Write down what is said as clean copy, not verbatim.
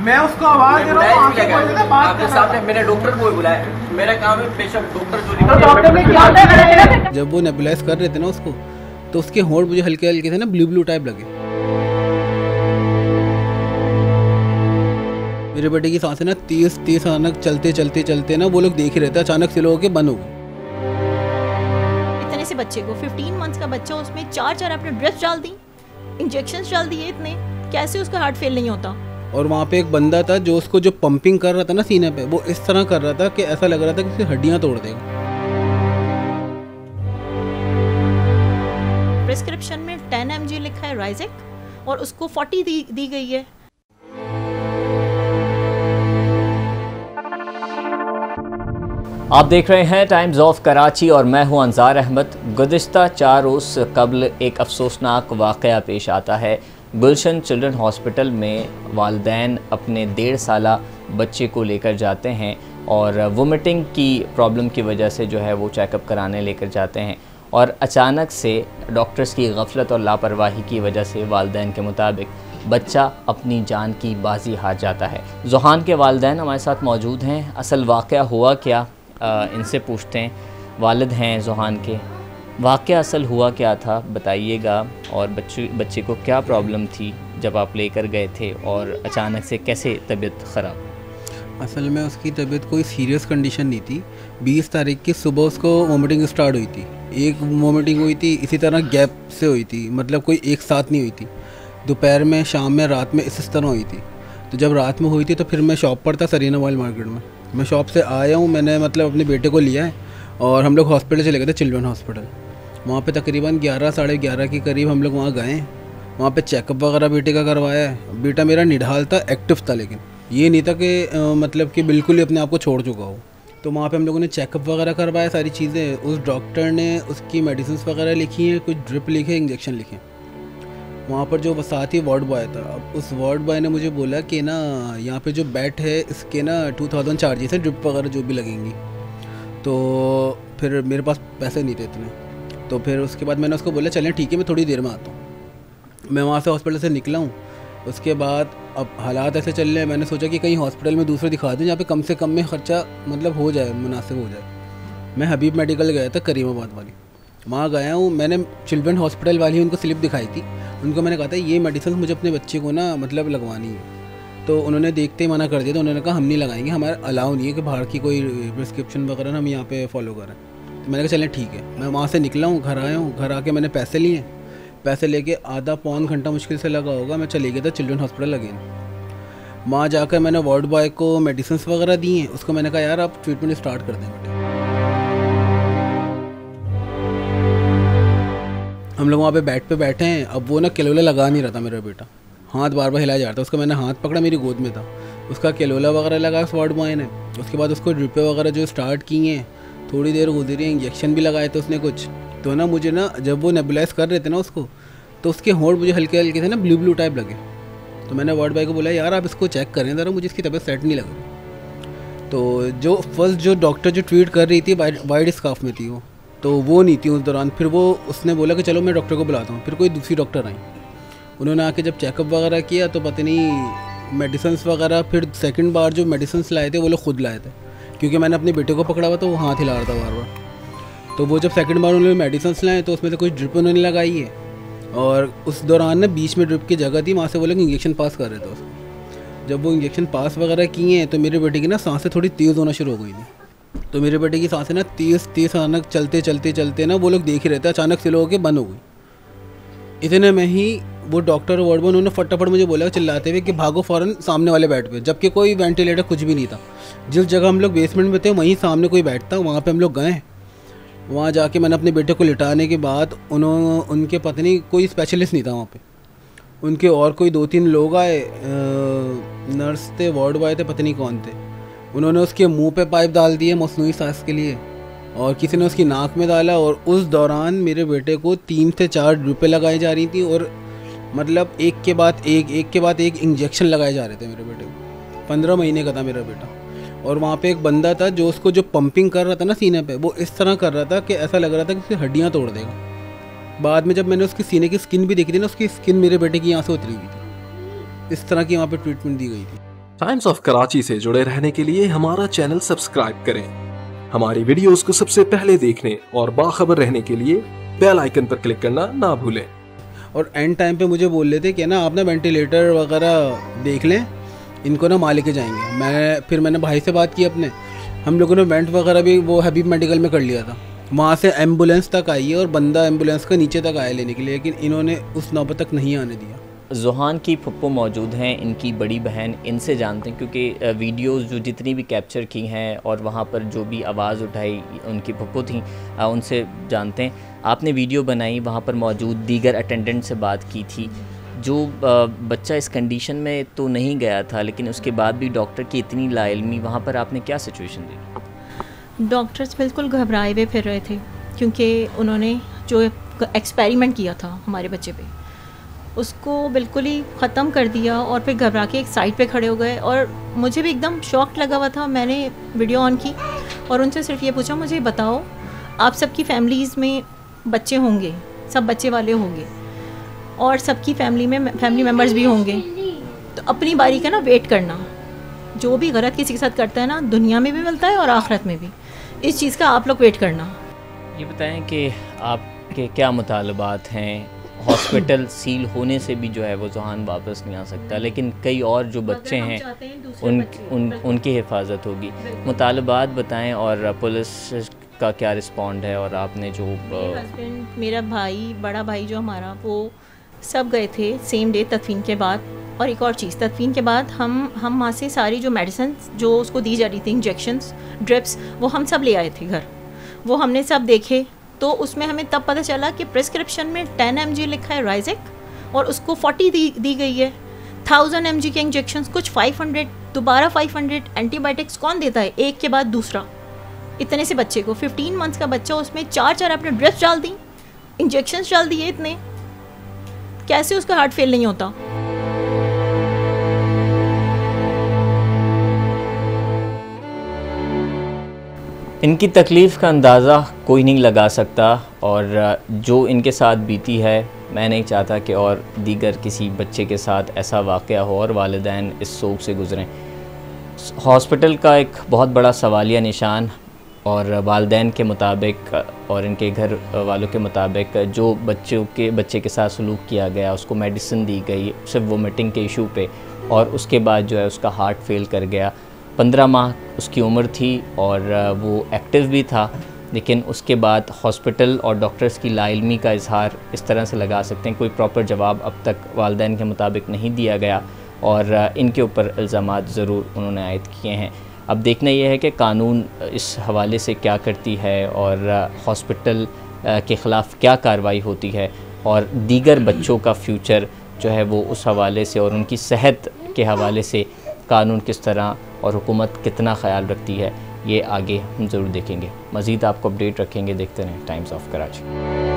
मैं उसको आवाज दे रहा हूँ, आपके सामने मैंने डॉक्टर को बुलाया, मेरा काम है पेशेंट डॉक्टर जो तो डॉक्टर ने क्या जब वो नेबुलाइज कर रहे थे ना उसको, तो उसके होंठ मुझे हल्के हल्के थे ना ब्लू टाइप लगे। मेरे बेटे की सांसें ना तेज अचानक चलते ना वो लोग देख ही रहते, अचानक से लोगों के बंद हो गए। इतने से बच्चे को 15 मंथ्स का बच्चा, उसमें चार आपने ड्रिप्स डाल दी, इंजेक्शंस डाल दिए, इतने कैसे उसका हार्ट फेल नहीं होता। और वहाँ पे एक बंदा था जो उसको जो पंपिंग कर रहा था ना सीने पे, वो इस तरह कर रहा था कि ऐसा लग रहा था कि उसकी हड्डियाँ तोड़ देगा। प्रिस्क्रिप्शन में 10 mg लिखा है राइजेक और उसको 40 दी गई है। आप देख रहे हैं टाइम्स ऑफ कराची और मैं हूं अंजार अहमद। गुज़िश्ता 4 रोज़ कबल एक अफसोसनाक वाक़या पेश आता है। गुलशन चिल्ड्रन हॉस्पिटल में वालिदैन अपने 1.5 साला बच्चे को लेकर जाते हैं और वोमिटिंग की प्रॉब्लम की वजह से जो है वो चेकअप कराने लेकर जाते हैं और अचानक से डॉक्टर्स की गफलत और लापरवाही की वजह से वालिदैन के मुताबिक बच्चा अपनी जान की बाजी हार जाता है। ज़ुहान के वालिदैन हमारे साथ मौजूद हैं। असल वाक़या हुआ क्या, इनसे पूछते हैं। वालिद हैं ज़ुहान के, वाक़या असल हुआ क्या था बताइएगा, और बच्चे को क्या प्रॉब्लम थी जब आप लेकर गए थे और अचानक से कैसे तबीयत ख़राब। असल में उसकी तबीयत कोई सीरियस कंडीशन नहीं थी। 20 तारीख की सुबह उसको वोमिटिंग स्टार्ट हुई थी। एक वोमिटिंग हुई थी, इसी तरह गैप से हुई थी, मतलब कोई एक साथ नहीं हुई थी। दोपहर में, शाम में, रात में इस तरह हुई थी। तो जब रात में हुई थी तो फिर मैं शॉप पर था सरीना मॉल मार्केट में। मैं शॉप से आया हूँ, मैंने मतलब अपने बेटे को लिया है और हम लोग हॉस्पिटल चले गए थे, चिल्ड्रन हॉस्पिटल। वहाँ पे तकरीबन 11 साढ़े 11 के करीब हम लोग वहाँ गए। वहाँ पे चेकअप वगैरह बेटे का करवाया है। बेटा मेरा निढाल था, एक्टिव था, लेकिन ये नहीं था कि मतलब कि बिल्कुल ही अपने आप को छोड़ चुका हो। तो वहाँ पे हम लोगों ने चेकअप वगैरह करवाया, सारी चीज़ें। उस डॉक्टर ने उसकी मेडिसिन वगैरह लिखी हैं, कुछ ड्रिप लिखे, इंजेक्शन लिखे। वहाँ पर जो साथ ही वार्ड बॉय था, अब उस वार्ड बॉय ने मुझे बोला कि ना यहाँ पे जो बेड है इसके ना 2000 चार्जेस है, ड्रिप वगैरह जो भी लगेंगी। तो फिर मेरे पास पैसे नहीं थे इतने, तो फिर उसके बाद मैंने उसको बोला चलें ठीक है, मैं थोड़ी देर में आता हूँ। मैं वहाँ से हॉस्पिटल से निकला हूँ। उसके बाद अब हालात ऐसे चल रहे हैं, मैंने सोचा कि कहीं हॉस्पिटल में दूसरे दिखा दूँ जहाँ पे कम से कम में ख़र्चा मतलब हो जाए, मुनासिब हो जाए। मैं हबीब मेडिकल गया था, करीमाबाद वाली। वहाँ गया हूँ, मैंने चिल्ड्रन हॉस्पिटल वाली उनको स्लिप दिखाई थी। उनको मैंने कहा था ये मेडिसिन मुझे अपने बच्चे को ना मतलब लगवानी है। तो उन्होंने देखते ही मना कर दिया। तो उन्होंने कहा हम नहीं लगाएंगे, हमारा अलाउ नहीं है कि बाहर की कोई प्रिस्क्रिप्शन वगैरह हम यहाँ पे फॉलो करें। तो मैंने कहा चलें ठीक है। मैं वहाँ से निकला हूँ, घर आया हूँ। घर आके मैंने पैसे लिए। पैसे लेके आधा पौन घंटा मुश्किल से लगा होगा, मैं चले गया था चिल्ड्रन हॉस्पिटल अगेन। वहाँ जाकर मैंने वार्ड बॉय को मेडिसिन वगैरह दी हैं। उसको मैंने कहा यार आप ट्रीटमेंट स्टार्ट कर दें बेटे। हम लोग वहाँ पे बेड पे बैठे हैं। अब वो ना केलोला लगा नहीं रहा था मेरा बेटा, हाथ बार बार हिलाया जा रहा था। उसका मैंने हाथ पकड़ा, मेरी गोद में था। उसका केलोला वगैरह लगा उस वार्ड बॉय ने। उसके बाद उसको ड्रिपें वगैरह जो स्टार्ट की हैं, थोड़ी देर गुजरी, इंजेक्शन भी लगाए थे उसने कुछ। तो ना मुझे ना जब वो नेबुलाइज कर रहे थे ना उसको, तो उसके होंठ मुझे हल्के हल्के थे ना ब्लू टाइप लगे। तो मैंने वार्ड बॉय को बोला यार आप इसको चेक करें ज़रा, मुझे इसकी तबीयत सेट नहीं लग रही। तो जो फर्स्ट जो डॉक्टर जो ट्रीट कर रही थी वाइट स्कार्फ में थी तो वो नहीं थी उस दौरान। फिर वो उसने बोला कि चलो मैं डॉक्टर को बुलाता हूँ। फिर कोई दूसरी डॉक्टर आई, उन्होंने आके जब चेकअप वगैरह किया तो पता नहीं मेडिसिन वगैरह, फिर सेकंड बार जो मेडिसिन लाए थे वो लोग खुद लाए थे, क्योंकि मैंने अपने बेटे को पकड़ा हुआ तो वो हाथ हिला रहा था बार बार। तो वो जब सेकंड बार उन्होंने मेडिसिन लाए तो उसमें से कुछ ड्रिप उन्होंने लगाई है। और उस दौरान ना बीच में ड्रिप की जगह थी, वहाँ से वो लोग इंजेक्शन पास कर रहे थे उसको। जब वो इंजेक्शन पास वगैरह किए हैं तो मेरे बेटे की ना सांसें थोड़ी तेज़ होना शुरू हो गई थी। तो मेरे बेटे की सांसें ना तेज़ अचानक चलते ना वो लोग देख ही रहते, अचानक से लोगों के बंद हो गई। इतने में ही वो डॉक्टर वार्ड बॉय उन्होंने फटाफट मुझे बोला चिल्लाते हुए कि भागो फ़ौरन सामने वाले बेड पे, जबकि कोई वेंटिलेटर कुछ भी नहीं था। जिस जगह हम लोग बेसमेंट में थे वहीं सामने कोई बेड था, वहाँ पे हम लोग गए। वहाँ जाके मैंने अपने बेटे को लिटाने के बाद उनके पत्नी, कोई स्पेशलिस्ट नहीं था वहाँ पे, उनके और कोई 2-3 लोग आए, नर्स थे, वार्ड बॉय थे, पत्नी कौन थे। उन्होंने उसके मुंह पे पाइप डाल दिए मसनूई सांस के लिए, और किसी ने उसकी नाक में डाला। और उस दौरान मेरे बेटे को 3 से 4 ड्रिपें लगाई जा रही थी और मतलब एक के बाद एक इंजेक्शन लगाए जा रहे थे मेरे बेटे को। 15 महीने का था मेरा बेटा। और वहाँ पे एक बंदा था जो उसको जो पंपिंग कर रहा था ना सीने पे, वो इस तरह कर रहा था कि ऐसा लग रहा था कि उसकी हड्डियाँ तोड़ देगा। बाद में जब मैंने उसकी सीने की स्किन भी देखी थी ना, उसकी स्किन मेरे बेटे की यहाँ से उतरी हुई थी। इस तरह की वहाँ पे ट्रीटमेंट दी गई थी। टाइम्स ऑफ कराची से जुड़े रहने के लिए हमारा चैनल सब्सक्राइब करें। हमारी वीडियोस को सबसे पहले देखने और बाखबर रहने के लिए बेल आइकन पर क्लिक करना ना भूलें। और एंड टाइम पे मुझे बोल रहे थे कि ना आप ना वेंटिलेटर वगैरह देख लें, इनको ना माँ लेके जाएंगे। फिर मैंने भाई से बात की अपने, हम लोगों ने वेंट वगैरह भी वो हबीब मेडिकल में कर लिया था। वहाँ से एम्बुलेंस तक आई है और बंदा एम्बुलेंस के नीचे तक आया लेने के लिए, लेकिन इन्होंने उस नौबत तक नहीं आने दिया। ज़ुहान की फुप्पो मौजूद हैं, इनकी बड़ी बहन, इनसे जानते हैं क्योंकि वीडियोस जो जितनी भी कैप्चर की हैं और वहाँ पर जो भी आवाज़ उठाई उनकी फुप्पो थी, उनसे जानते हैं। आपने वीडियो बनाई, वहाँ पर मौजूद दीगर अटेंडेंट से बात की थी। जो बच्चा इस कंडीशन में तो नहीं गया था, लेकिन उसके बाद भी डॉक्टर की इतनी लाइल्मी, वहाँ पर आपने क्या सिचुएशन दी? डॉक्टर्स बिल्कुल घबराए हुए फिर रहे थे क्योंकि उन्होंने जो एक्सपेरिमेंट किया था हमारे बच्चे पे उसको बिल्कुल ही ख़त्म कर दिया और फिर घबरा के एक साइड पे खड़े हो गए। और मुझे भी एकदम शॉक लगा हुआ था। मैंने वीडियो ऑन की और उनसे सिर्फ ये पूछा, मुझे बताओ आप सबकी फैमिलीज़ में बच्चे होंगे, सब बच्चे वाले होंगे और सबकी फैमिली मेम्बर्स भी होंगे, तो अपनी बारी का ना वेट करना। जो भी गलत किसी के साथ करता है ना, दुनिया में भी मिलता है और आखिरत में भी, इस चीज़ का आप लोग वेट करना। ये बताएं कि आपके क्या मुतालबात हैं? हॉस्पिटल सील होने से भी जो है वो ज़ुहान वापस नहीं आ सकता, लेकिन कई और जो बच्चे हैं उनकी हिफाजत होगी। मुतालबात बताएं और पुलिस का क्या रिस्पॉन्ड है। और आपने जो हस्बैंड, मेरा भाई, बड़ा भाई जो हमारा, वो सब गए थे सेम डे तदफीन के बाद। और एक और चीज़, तदफीन के बाद हम वहाँ से सारी जो मेडिसिन जो उसको दी जा रही थी, इंजेक्शंस, ड्रिप्स, वो हम सब ले आए थे घर। वो हमने सब देखे तो उसमें हमें तब पता चला कि प्रिस्क्रिप्शन में 10 mg लिखा है राइजेक और उसको 40 दी गई है। 1000 mg के इंजेक्शंस, कुछ 500, दोबारा 500 एंटीबायोटिक्स कौन देता है एक के बाद दूसरा? इतने से बच्चे को, 15 मंथ्स का बच्चा, उसमें 4 आपने ड्रिप्स डाल दी, इंजेक्शंस डाल दिए इतने, कैसे उसका हार्ट फेल नहीं होता? इनकी तकलीफ़ का अंदाज़ा कोई नहीं लगा सकता और जो इनके साथ बीती है, मैं नहीं चाहता कि और दीगर किसी बच्चे के साथ ऐसा वाक़या हो और वालिदैन इस सोग से गुज़रें। हॉस्पिटल का एक बहुत बड़ा सवालिया निशान, और वालिदैन के मुताबिक और इनके घर वालों के मुताबिक जो बच्चे के साथ सलूक किया गया, उसको मेडिसिन दी गई सिर्फ वोमिटिंग के इशू पे, और उसके बाद जो है उसका हार्ट फेल कर गया। 15 माह उसकी उम्र थी और वो एक्टिव भी था, लेकिन उसके बाद हॉस्पिटल और डॉक्टर्स की लाइल्मी का इजहार इस तरह से लगा सकते हैं, कोई प्रॉपर जवाब अब तक वालिदैन के मुताबिक नहीं दिया गया और इनके ऊपर इल्ज़ामात ज़रूर उन्होंने आयद किए हैं। अब देखना यह है कि कानून इस हवाले से क्या करती है और हॉस्पिटल के ख़िलाफ़ क्या कार्रवाई होती है, और दीगर बच्चों का फ्यूचर जो है वो उस हवाले से और उनकी सेहत के हवाले से कानून किस तरह और हुकूमत कितना ख्याल रखती है, ये आगे हम ज़रूर देखेंगे। मज़ीद आपको अपडेट रखेंगे। देखते रहें टाइम्स ऑफ कराची।